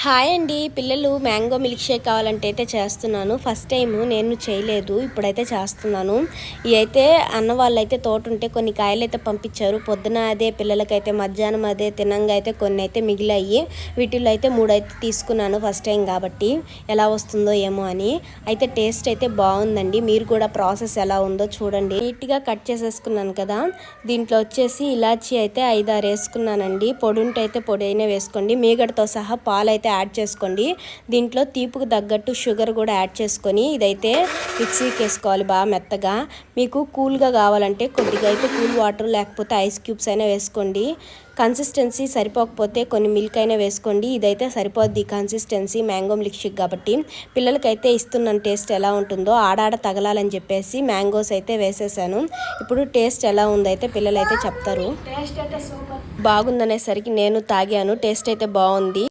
Hi అండి. పిల్లలు mango milk shake కావాలంటే అయితే చేస్తున్నాను. ఫస్ట్ టైం నేను చేయలేదు, ఇప్పుడైతే చేస్తున్నాను. ఇవి అయితే అన్న వాళ్ళైతే తోట ఉంటే కొన్ని కాయలు అయితే పంపించారు. పొద్దున అదే, పిల్లలకైతే మధ్యాహ్నం అదే, తినంగా అయితే కొన్ని అయితే మిగిలాయి. వీటిల్లో అయితే 3 అయితే తీసుకున్నాను ఫస్ట్ టైం కాబట్టి, ఎలా వస్తుందో ఏమో అని. అయితే టేస్ట్ అయితే బాగుందండి. మీరు కూడా ప్రాసెస్ ఎలా ఉందో చూడండి. నీట్గా కట్ చేసేసుకున్నాను కదా. దీంట్లో వచ్చేసి ఇలాచీ అయితే 5-6 వేసుకున్నానండి. పొడి ఉంటే అయితే పొడి అయినా వేసుకోండి. మీగడతో సహా పాలు అయితే యాడ్ చేసుకోండి. దీంట్లో తీపుకు తగ్గట్టు షుగర్ కూడా యాడ్ చేసుకొని ఇదైతే మిక్సీకి వేసుకోవాలి బాగా మెత్తగా. మీకు కూల్గా కావాలంటే కొద్దిగా అయితే కూల్ వాటర్ లేకపోతే ఐస్ క్యూబ్స్ అయినా వేసుకోండి. కన్సిస్టెన్సీ సరిపోకపోతే కొన్ని మిల్క్ అయినా వేసుకోండి. ఇదైతే సరిపోద్ది కన్సిస్టెన్సీ మ్యాంగో మిల్క్ షేక్ కాబట్టి. పిల్లలకైతే ఇస్తున్నాను టేస్ట్ ఎలా ఉంటుందో. ఆడాడ తగలాలని చెప్పేసి మ్యాంగోస్ అయితే వేసేసాను. ఇప్పుడు టేస్ట్ ఎలా ఉందైతే పిల్లలు అయితే చెప్తారు. బాగుందనేసరికి నేను తాగాను. టేస్ట్ అయితే బాగుంది.